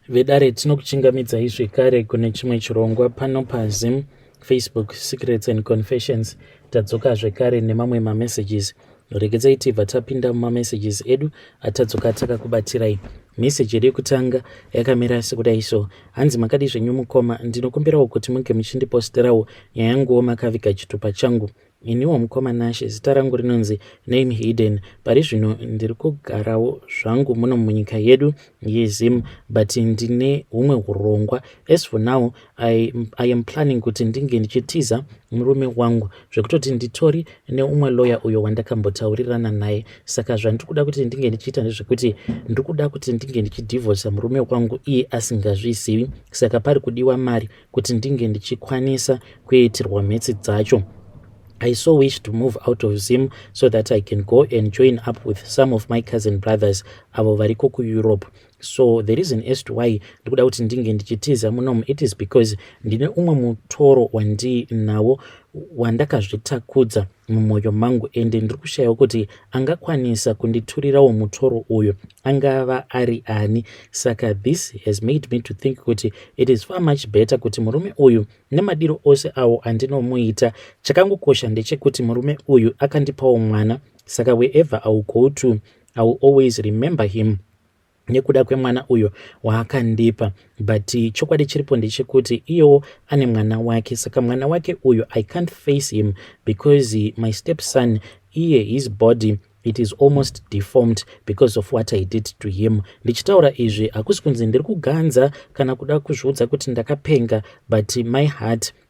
Vedare tinokuchingamidzai zvekare kune chimwe chirongwa pano paZim, Facebook, Secrets and Confessions. Tadzoka zvekare nemamwe mamessages. Regedzai tibva tapinda mumamessages edu atadzoka takakubatirai. Message yedu yekutanga yakamira sekudai so: hanzi makadi zvenyu mukoma, ndinokumbirawo kuti munge muchindiposterawo nyaya yanguwo makaviga chitupa changu. Iniwo mukoma Nashe, zita rangu rinonzi Name Hidden. Pari zvino ndiri kugarawo zvangu muno munyika yedu yeZim, but ndine humwe urongwa. As for now, I am planning kuti ndinge ndichitiza murume wangu zvekutoti nditori neumwe lawyer uyo wandakambotaurirana naye. Saka zvandiri kuda kuti ndinge ndichiita ndezvekuti ndiri kuda kuti ndinge ndichidivorsa murume wangu iye asingazvizivi. Saka pari kudiwa mari kuti ndinge ndichikwanisa kuitirwa mhetse dzacho. I so wish to move out of Zim so that I can go and join up with some of my cousin brothers avo variko kuEurope. So the reason as to why ndikuda kuti ndinge ndichitiza munomu, it is because ndine umwe mutoro wandinawo wandakazvitakudza mumwoyo mangu, ende ndiri kushayiwa kuti angakwanisa kunditurirawo mutoro uyo angava ari ani. Saka this has made me to think kuti it is far much better kuti murume uyu nemadiro ose awo andinomuita, chakangokosha ndechekuti murume uyu akandipawo mwana. Saka wherever I will go to, I will always remember him nekuda kwemwana uyo waakandipa. But chokwadi chiripo ndechekuti iyewo ane mwana wake. Saka mwana wake uyo I can't face him because my stepson, iye his body, it is almost deformed because of what I did to him. Ndichitaura izvi hakusi kunzi ndiri kuganza kana kuda kuzviudza kuti ndakapenga, but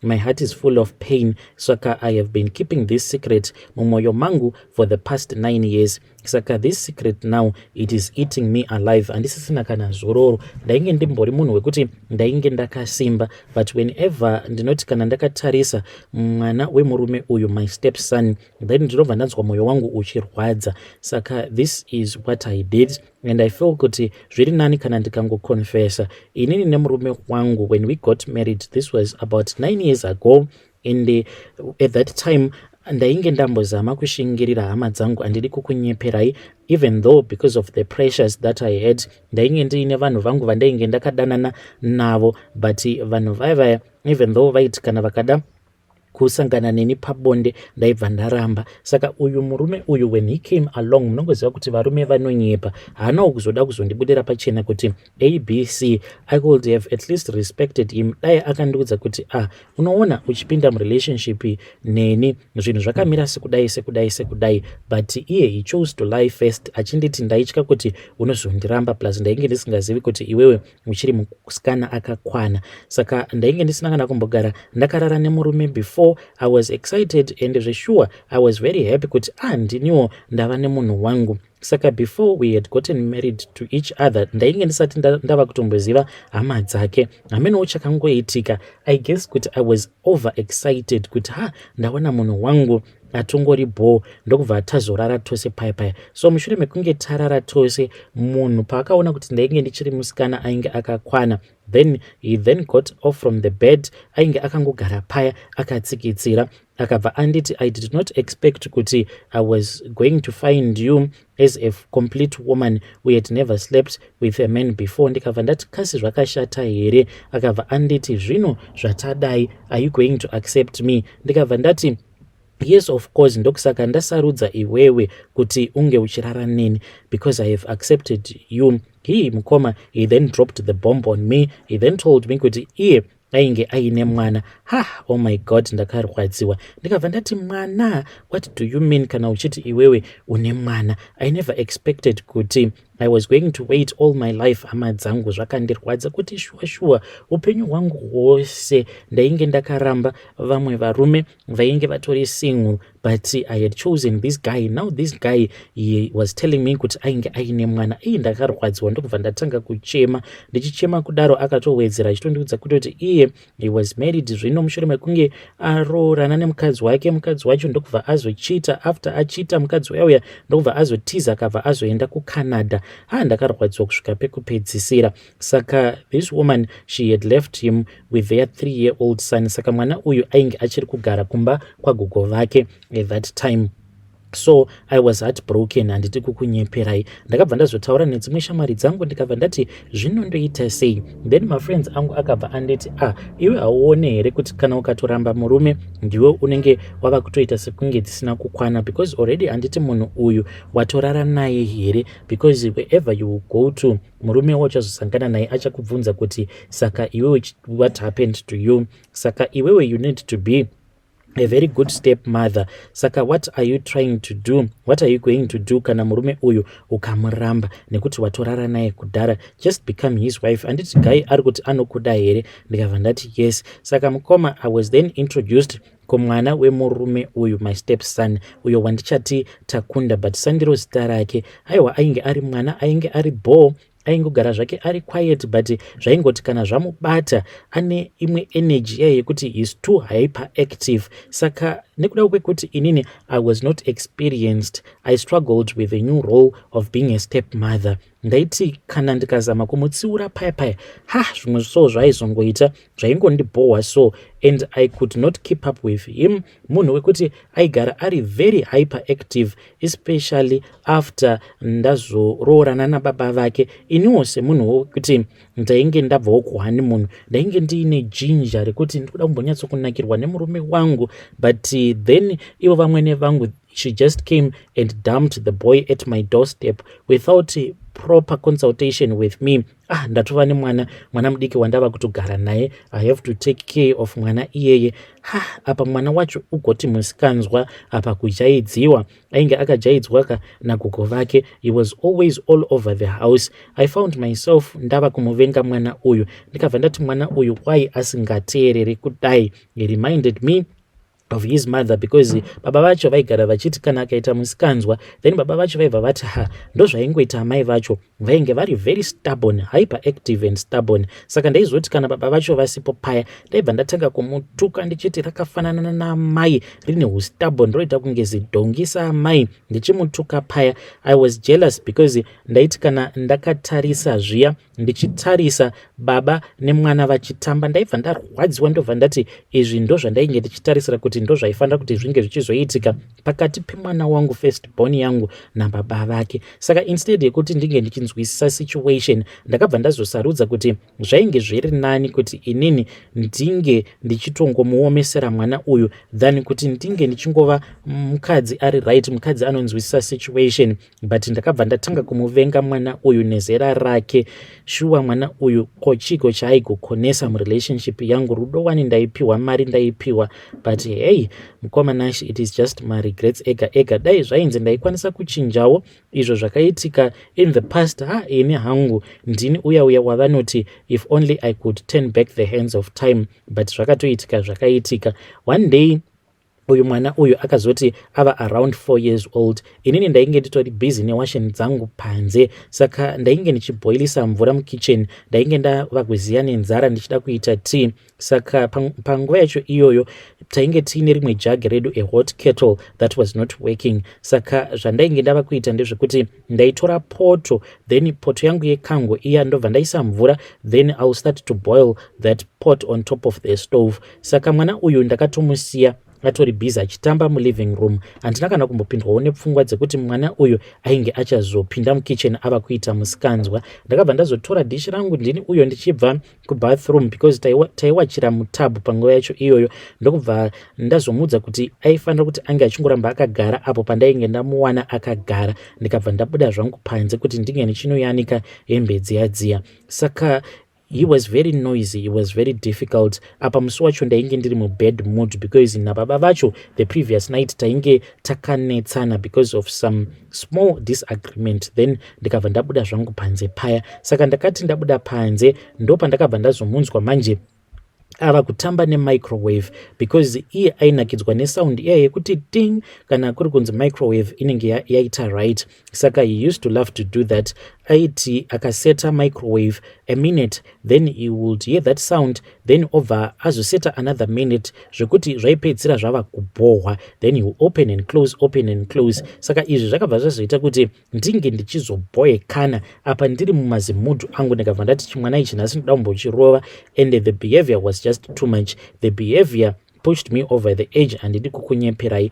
my heart is full of pain. Saka I have been keeping this secret mumwoyo mangu for the past 9 years. Saka this secret now, it is eating me alive. Handisisina kana zororo. Ndainge ndimbori munhu wekuti ndainge ndakasimba, but whenever ndinoti kana ndakatarisa mwana wemurume uyu, my stepson, then ndinobva ndanzwa mwoyo wangu uchirwadza. Saka this is what I did, and I feel kuti zviri nani kana ndikangokonfesa. Inini nemurume wangu, when we got married, this was about 9 years ago, and at that time ndainge ndambozama kushingirira hama dzangu handidi kukunyeperai, even though because of the pressures that I had, ndainge ndiine vanhu vangu vandainge ndakadanana navo, but vanhu vaya even though vaiti kana vakada kusangana neni pabonde ndaibva ndaramba. Saka uyu murume uyu, when he came along, munongoziva kuti varume vanonyepa, haanawo kuzoda kuzondibudira pachena kuti ABC. I could have at least respected him. Dai akandiudza kuti unoona uchipinda murelationship neni zvinhu zvakamira sekudai, but iye he chose to lie first, achinditi ndaitya kuti unozondiramba, plus ndainge ndisingazivi kuti iwewe uchiri musikana akakwana. Saka ndainge ndisina kana kumbogara ndakarara nemurume before. I was excited and sure I was very happy kuti ndiniwo ndava nemunhu wangu. Saka before we had gotten married to each other, ndainge ndisati ndava kutomboziva hama dzake. Hamenowo chakangoitika, I guess kuti I was over excited kuti ndawana munhu wangu atongori bho, ndokubva tazorara tose paya. So mushure mekunge tarara tose, munhu paakaona kuti ndainge ndichiri musikana ainge akakwana, then he then got off from the bed. Ainge akangogara paya akatsikitsira, akabva anditi, I did not expect kuti I was going to find you as a complete woman. We had never slept with a man before. Ndikabva ndati kasi zvakashata here. Akabva anditi, zvino zvatadai, are you going to accept me? Ndikabva ndati yes, of course. Ndokusaka ndasarudza iwewe kuti unge uchirara neni, because I have accepted you. He mukoma, he then dropped the bomb on me. He then told me kuti iye ainge aine mwana. Oh my God, ndakarwadziwa. Ndikabva ndati, mwana? What do you mean kana uchiti iwewe une mwana? I never expected kuti I was going to wait all my life. Hama dzangu zvakandirwadza kuti shuwa upenyu hwangu hwose ndainge ndakaramba vamwe varume vainge vatori single, but I had chosen this guy. Now this guy, he was telling me kuti ainge aine mwana. Ndakarwadziwa, ndokubva ndatanga kuchema. Ndichichema kudaro akatowedzera achitondiudza kuti iye he was married. Zvino mushure mekunge aroorana nemukadzi wake, mukadzi wacho ndokubva azochita. After achita mukadzi wauya ndokubva azotiza, akabva azoenda kuCanada. Ndakarwadziwa kusvika pekupedzisira. Saka this woman, she had left him with their 3-year-old son. Saka mwana uyu ainge achiri kugara kumba kwagogo vake at that time. So I was heartbroken handiti kukunyeperai. Ndakabva ndazotaura nedzimwe shamwari dzangu ndikabva ndati zvinondoita sei. Then my friends angu akabva anditi iwe hauone here kuti kana ukatoramba murume ndiwe unenge wava kutoita sekunge dzisina kukwana, because already handiti munhu uyu watorara naye here, because wherever you go to murume wachazosangana naye achakubvunza kuti saka iwewe what happened to you, saka iwewe you need to be a very good stepmother. Saka what are you trying to do? What are you going to do kana murume uyu ukamuramba nekuti watorara naye kudhara? Just become his wife. Anditi guy ari kuti anokuda here? Ndikabva ndati yes. Saka mukoma, I was then introduced kumwana wemurume uyu, my stepson, uyo wandichati Takunda, but sandiro zita rake. Aiwa ainge ari mwana, ainge ari bo, aingogara zvake ari quiet, but zvaingoti kana zvamubata ane imwe energy yaye yekuti is too hyperactive. Saka nekuda kwekuti inini I was not experienced, I struggled with the new role of being a stepmother. Ndaiti kana ndikazama kumutsiura paya zvimwe so zvaizongoita zvaingondibhowa so, and I could not keep up with him. Munhu wekuti aigara ari very hyperactive, especially after ndazoroorana nababa vake. Iniwo semunhu wekuti ndainge ndabvawo kuhoneymoon, ndainge ndiine jinja rekuti ndikuda kumbonyatsokunakirwa nemurume wangu, but then ivo vamwene vangu, she just came and dumped the boy at my doorstep without proper consultation with me. Ndatova nemwana mudiki wandava kutogara naye, I have to take care of mwana iyeye. Apa mwana wacho ugoti musikanzwa apa kujaidziwa, ainge akajaidzwa nagogo vake. He was always all over the house. I found myself ndava kumuvenga mwana uyu, ndikabva ndati mwana uyu why asingateereri kudai. He reminded me of his mother, because baba vacho vaigara vachiti kana akaita musikanzwa, then baba vacho vaibva vati ndozvaingoita amai vacho, vainge vari very stubborn, hyperactive and stubborn. Saka ndaizoti kana baba vacho vasipo paya, ndaibva ndatanga kumutuka ndichiti rakafanana namai, rine hustubborn, roita kunge zidhongi saamai, ndichimutuka paya. I was jealous because ndaiti kana ndakatarisa zviya, ndichitarisa baba nemwana vachitamba, ndaibva ndarwadziwa, ndobva ndati izvi ndozvandainge ndichitarisira kuti ndozvaifanira kuti zvinge zvichizoitika pakati pemwana wangu firstborn yangu nababa vake. Saka instead yekuti ndinge ndichinzwisisa situation, ndakabva ndazosarudza kuti zvainge zviri nani kuti inini ndinge ndichitongomuomesera mwana uyu than kuti ndinge ndichingova mukadzi ari right, mukadzi anonzwisisa situation. But ndakabva ndatanga kumuvenga mwana uyu nezera rake. Shuwa mwana uyu kochiko chaaigokonesa murelationship yangu, rudo wani ndaipiwa, mari ndaipiwa, but hey mukomanashi, it is just my regrets ega. Dai zvainzi ndaikwanisa kuchinjawo izvo zvakaitika in the past, ini hangu ndini uya wavanoti if only I could turn back the hands of time, but zvakatoitika zvakaitika. One day uyu mwana uyu akazoti ava around 4 years old. Inini ndainge nditori busy newasheni dzangu panze, saka ndainge ndichiboilisa mvura mukitchen, ndainge ndava kuziya nenzara ndichida kuita tea. Saka panguva yacho iyoyo tainge tiine rimwe jagi redu, a hot kettle that was not working. Saka zvandainge ndava kuita ndezvekuti ndaitora poto, then poto yangu yekango iya ndobva ndaisa mvura, then I'll start to boil that pot on top of the stove. Saka mwana uyu ndakatomusiya atori busy achitamba muliving room. Handina kana kumbopindwawo nepfungwa dzekuti mwana uyu ainge achazopinda mukitchen ava kuita musikanzwa. Ndakabva ndazotora dishi rangu ndini uyo ndichibva kubathroom, because taiwachira mutabu panguva yacho iyoyo. Ndokubva ndazomudza kuti aifanira kuti ange achingoramba akagara apo pandainge ndamuwana akagara. Ndikabva ndabuda zvangu panze kuti ndinge ndichinoyanika hembe dziya. Saka he was very noisy, he was very difficult. Apa musi wacho ndainge ndiri mubad mood, because nababa vacho the previous night tainge takanetsana because of some small disagreement. Then ndikabva ndabuda zvangu panze paya. Saka ndakati ndabuda panze ndopa ndakabva ndazomunzwa manje ava kutamba nemicrowave, because iye ainakidzwa nesound iya yekuti ding kana kuri kunzi microwave inenge yaita right. Saka he used to love to do that. Aiti akaseta microwave a minute, then he would hear that sound, then over azoseta another minute, zvekuti zvaipedzira zvava kubohwa, then he will open and close. Saka izvi zvakabva zvazoita kuti ndinge ndichizoboekana apa ndiri mumazimudu angu. Ndikabva ndati chimwana ichi nhasi ndoda kumbochirova, and the behavior was just too much. The behavior pushed me over the edge handidi kukunyeperai.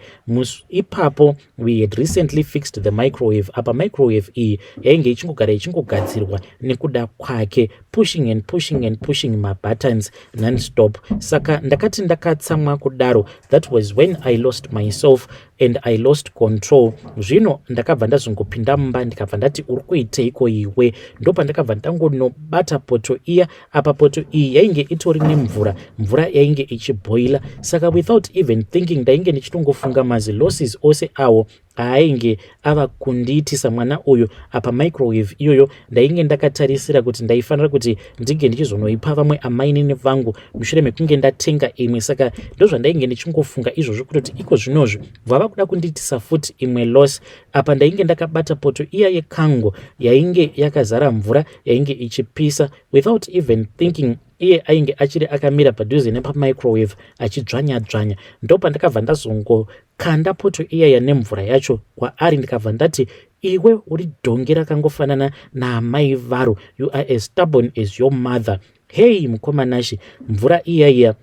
Ipapo we had recently fixed the microwave. Apa microwave iyi yainge ichingogara ichingogadzirwa nekuda kwake, pushing and pushing and pushing mabuttons non-stop. Saka ndakati ndakatsamwa kudaro, that was when I lost myself and I lost control. Zvino ndakabva ndazongopinda mumba ndikabva ndati uri kuiteiko iwe? Ndopa ndakabva ndangonobata poto iya. Apa poto iyi yainge itori nemvura, mvura yainge ichiboila. Saka without even thinking ndainge ndichitongofunga mazilosses ose awo ainge ava kundiitisa mwana uyu apa microwave iyoyo. Ndainge ndakatarisira kuti ndaifanira kuti ndinge ndichizonoipa vamwe amainini vangu mushure mekunge ndatenga imwe. Saka ndozvandainge ndichingofunga izvozvo kutoti iko zvinozvi vava kuda kundiitisa futi imwe loss. Apa ndainge ndakabata poto iya yekango yainge yakazara mvura yainge ichipisa. Without even thinking iye ainge achiri akamira padhuze nepamicrowave achidzvanya-dzvanya. Ndopa ndakabva ndazongokanda poto iyaya nemvura yacho kwaari, ndikabva ndati iwe uri dhongi rakangofanana naamai varo, you are as stubborn as your mother. Hey mukomanashi, mvura iyaya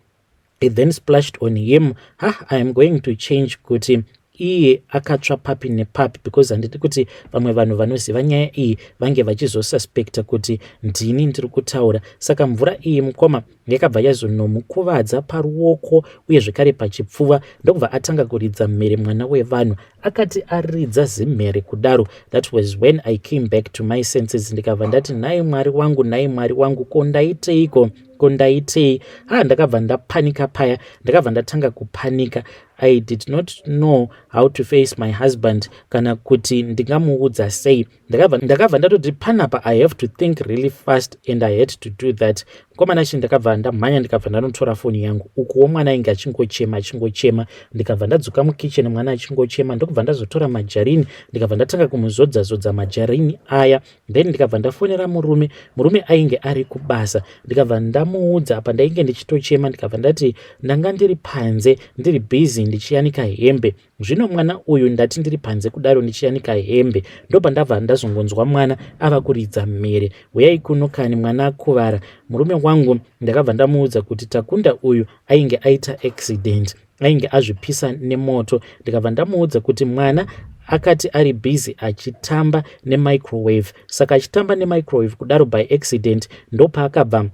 it then splashed on him. I am going to change kuti iye akatsva papi nepapi, because handiti kuti vamwe vanhu vanoziva nyaya iyi vange vachizosuspekta kuti ndini ndiri kutaura. Saka mvura iyi mukoma yakabva yazonomukuvadza paruoko uye zvekare pachipfuva, ndokubva atanga kuridza mhere mwana wevanhu. Akati aridza zimhere kudaro, that was when I came back to my senses. Ndikabva ndati nhai Mwari wangu, nhai Mwari wangu, kondaiteiko, kondaitei? Ndakabva ndapanika paya, ndakabva ndatanga kupanika. I did not know how to face my husband, kana kuti ndingamuudza sei. Ndakabva ndatoti panapa I have to think really fast and I had to do that. Komanashi ndakabva ndamhanya ndikabva ndanotora foni yangu. Ukuwo mwana ainge achingochema. Ndikabva ndadzoka mukitchen mwana achingochema. Ndokubva ndazotora majarini ndikabva ndatanga kumuzodza majarini aya. Then ndikabva ndafonera murume ainge ari kubasa. Ndikabva ndamuudza apa ndainge ndichitochema. Ndikabva ndati ndanga ndiri panze ndiri busy ndichiyanika hembe. Zvino mwana uyu ndati ndiri panze kudaro ndichiyanika hembe, ndopa ndabva ndazongonzwa mwana ava kuridza mhere. Uyai kuno kani mwana akuvara. Murume wangu ndakabva ndamuudza kuti Takunda uyu ainge aita accident, ainge azvipisa nemoto. Ndikabva ndamuudza kuti mwana akati ari busy achitamba nemicrowave. Saka achitamba nemicrowave kudaro by accident ndopa akabva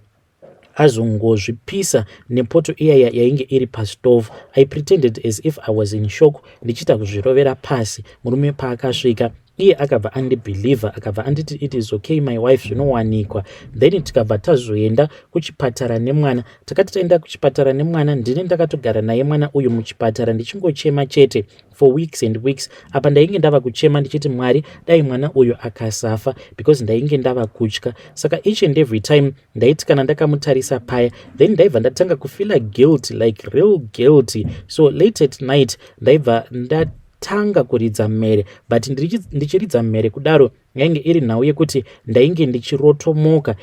azongozvipisa nepoto iyaya yainge iri pastove. I pretended as if I was in shock, ndichita kuzvirovera pasi. Murume paakasvika iye akabva andibhilivha, akabva anditi it is okay my wife, zvinowanikwa. Then tikabva tazoenda kuchipatara nemwana. Takati taenda kuchipatara nemwana, ndini ndakatogara naye mwana uyu muchipatara ndichingochema chete for weeks and weeks. Apa ndainge ndava kuchema ndichiti Mwari dai mwana uyu akasafa, because ndainge ndava kutya. Saka each and every time ndaiti kana ndakamutarisa paya, then ndaibva ndatanga kufila guilty, like real guilty. So late at night ndaibva ndatanga kuridza mhere, but ndichiridza mhere kudaro yainge iri nhau yekuti ndainge ndichirotomoka.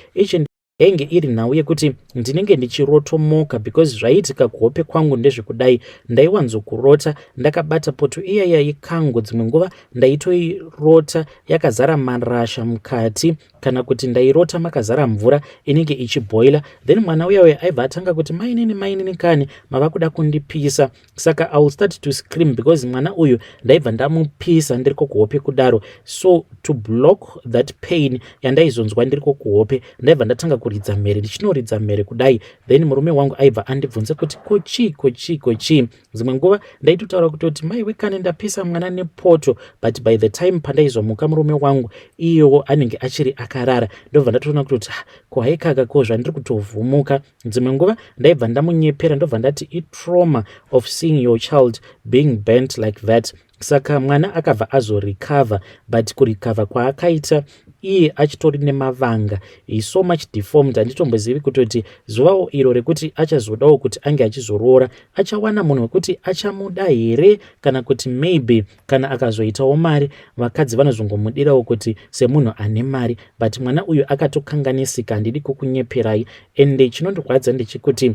Yainge iri nhau yekuti ndinenge ndichirotomoka, because zvaiitika kuhope kwangu ndezvekudai ndaiwanzokurota ndakabata poto iyaya yekango. Dzimwe nguva ndaitoirota yakazara marasha mukati, kana kuti ndairota makazara mvura inenge ichiboila. Then mwana uya aibva atanga kuti mainini kani mava kuda kundipisa. Saka I will start to scream, because mwana uyu ndaibva ndamupisa ndiriko kuhope kudaro. So to block that pain yandaizonzwa ndiriko kuhope, ndaibva ndatanga kuridza mhere, ndichinoridza mhere kudai. Then murume wangu aibva andibvunza kuti kochi. Dzimwe nguva ndaitotaura kutoti mai wekane ndapisa mwana nepoto, but by the time pandaizomuka murume wangu iyewo anenge achiri akarara, ndobva ndatoona kutoti kwaikaka kozva ndiri kutovhumuka. Dzimwe nguva ndaibva ndamunyepera, ndobva ndati itrauma of seeing your child being bent like that. Saka mwana akabva azorecover, but kurecover kwaakaita iye achitori nemavanga, he so much deformed. Handitombozivi kutoti zuvawo iro rekuti achazodawo kuti ange achizoroora achawana munhu wekuti achamuda here, kana kuti maybe kana akazoitawo mari vakadzi vanozongomudirawo kuti semunhu ane mari. But mwana uyu akatokanganisika, handidi kukunyeperai. Ende chinondirwadza ndechikuti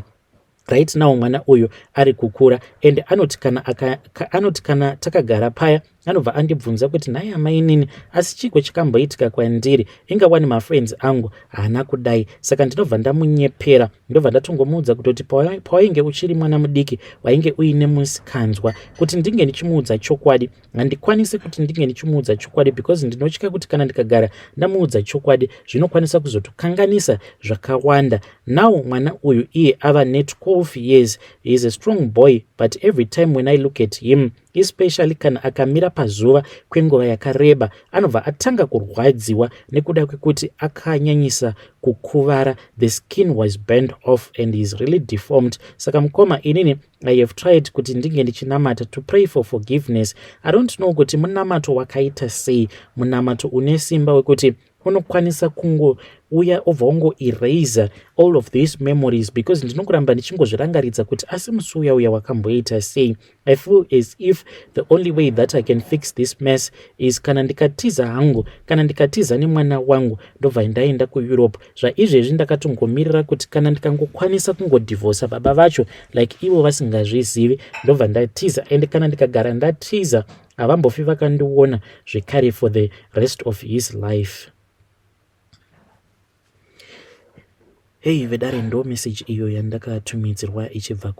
right now mwana uyu ari kukura, and anoti kana takagara paya anobva andibvunza kuti nhai amainini, asi chiko chikamboitika kwandiri, ingawani mafriends angu haana kudai. Saka ndinobva ndamunyepera, ndobva ndatongomuudza kutoti pawainge uchiri mwana mudiki wainge uine musikanzwa, kuti ndinge ndichimuudza chokwadi. Handikwanisi kuti ndinge ndichimuudza chokwadi because ndinotya kuti kana ndikagara ndamuudza chokwadi zvinokwanisa kuzotokanganisa zvakawanda. Now mwana uyu iye ava net 12 years. He is a strong boy, but every time when I look at him, especially kana akamira pazuva kwenguva yakareba, anobva atanga kurwadziwa nekuda kwekuti akanyanyisa kukuvara. The skin was burned off and is really deformed. Saka mukoma inini I have tried kuti ndinge ndichinamata to pray for forgiveness. I don't know kuti munamato wakaita sei, munamato une simba wekuti unokwanisa kungo uya obva ungo eraser all of these memories, because ndinongoramba ndichingozvirangaridza kuti asi musi uya wakamboita sei. I feel as if the only way that I can fix this mess is kana ndikatiza hangu, kana ndikatiza nemwana wangu ndobva ndaenda kuEurope. Zvaizvezvi ndakatongomirira kuti kana ndikangokwanisa kungodivhosa baba vacho like ivo vasingazvizivi, ndobva ndatiza. And kana ndikagara ndatiza havambofi vakandiona zvekare for the rest of his life. Hey vedare, ndo message iyo yandakatumidzirwa ichibva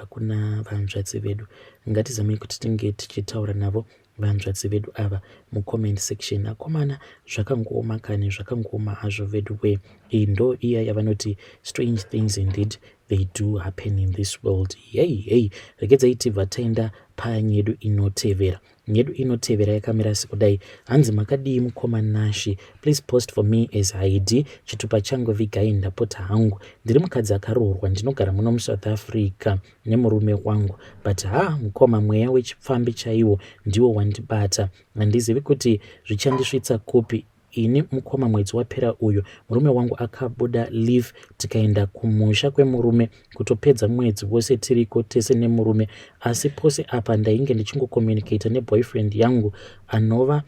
kuna vanzvadzi vedu. Ngatizamei kuti tinge tichitaura navo vanzvadzi vedu ava mucomment section. Akomana zvakangooma kani, zvakangooma hazvo vedu we. Iyi ndo iya yavanoti strange things indeed they do happen in this world. Hey, regedzai tibva taenda panyedu inotevera. Nyedu inotevera yakamira sekudai. Hanzi makadii mukoma Nashi, please post for me as ID. Chitupa changu vigai ndapota hangu. Ndiri mukadzi akaroorwa, ndinogara muno muSouth Africa nemurume wangu. But mukoma mweya wechipfambi chaiwo ndiwo wandibata. Handizivi kuti zvichandisvitsa kupi. Ini mukoma mwedzi wapera uyu murume wangu akabuda leave, tikaenda kumusha kwemurume kutopedza mwedzi wose tiriko tese nemurume. Asi pose apa ndainge ndichingocommunicate neboyfriend yangu anova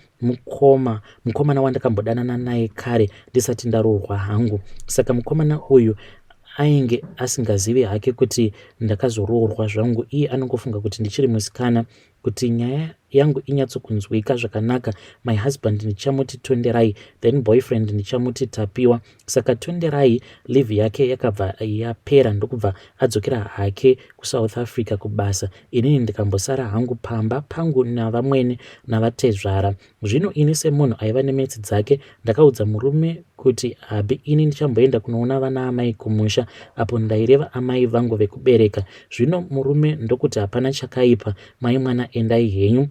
mukomana wandakambodanana naye kare ndisati ndaroorwa hangu. Saka mukomana uyu ainge asingazivi hake kuti ndakazoroorwa zvangu. Iye anongofunga kuti ndichiri musikana, kuti nyaya yangu inyatsokunzwika zvakanaka. My husband ndichamuti Tonderai, then boyfriend ndichamuti Tapiwa. Saka Tonderai leave yake yakabva yapera ndokubva adzokera hake kuSouth Africa kubasa. Inini ndikambosara hangu pamba pangu navamwene navatezvara. Zvino ini semunhu aiva nemetsi dzake ndakaudza murume kuti habi ini ndichamboenda kunoona vana amai kumusha, apo ndaireva amai vangu vekubereka. Zvino murume ndokuti hapana chakaipa, mai mwana endai henyu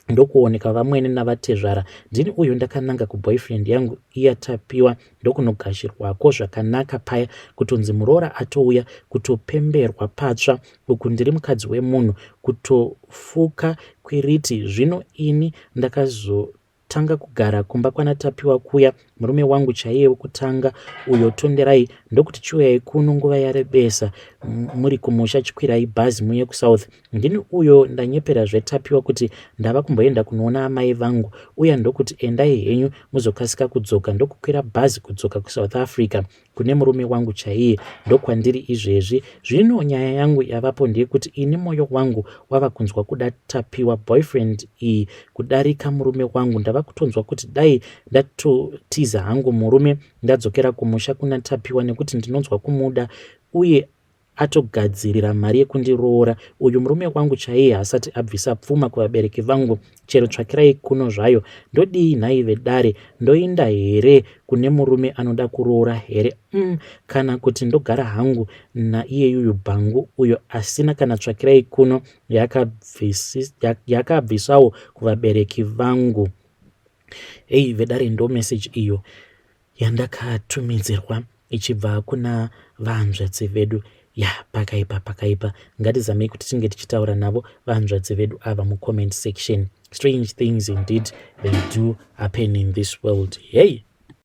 ndokuoneka vamwene navatezvara. Ndini uyu ndakananga kuboyfriend yangu iya Tapiwa ndokunogashirwako zvakanaka paya, kutonzi muroora atouya kutopemberwa patsva. Uku ndiri mukadzi wemunhu kutofuka kwiriti. Zvino ini ndakazotanga kugara kumba kwana Tapiwa kuya. Murume wangu chaiye wekutanga uyo Tonderai ndokuti chiuyai kuno nguva yarebesa muri kumusha, chikwirai bhazi muye kuSouth. Ndini uyo ndanyepera zvetapiwa kuti ndava kumboenda kunoona amai vangu, uya ndokuti endai henyu muzokasika kudzoka. Ndokukwira bhazi kudzoka kuSouth Africa kune murume wangu chaiye. Ndokwandiri izvezvi. Zvino nyaya yangu yavapo ndeyekuti ini moyo wangu wava kunzwa kuda Tapiwa boyfriend iyi kudarika murume wangu. Ndava kutonzwa kuti dai ndatotiza hangu murume ndadzokera kumusha kuna Tapiwa nekuti ndinonzwa kumuda uye atogadzirira mari yekundiroora. Uyu murume wangu chaiye asati abvisa pfuma kuvabereki vangu. Chero tsvakirai kuno zvayo. Ndodii nhai vedare, ndoenda here kune murume anoda kuroora here? Kana kuti ndogara hangu naiye yuyu bhangu uyo asina kana tsvakirai kuno yakabvisawo kuvabereki vangu. Hey vedare, ndo message iyo yandakatumidzirwa ichibva kuna vanzvadzi vedu. Pakaipa. Ngatizamei kuti tinge tichitaura navo vanzvadzi vedu ava mucomment section. Strange things indeed they do happen in this world. Hey.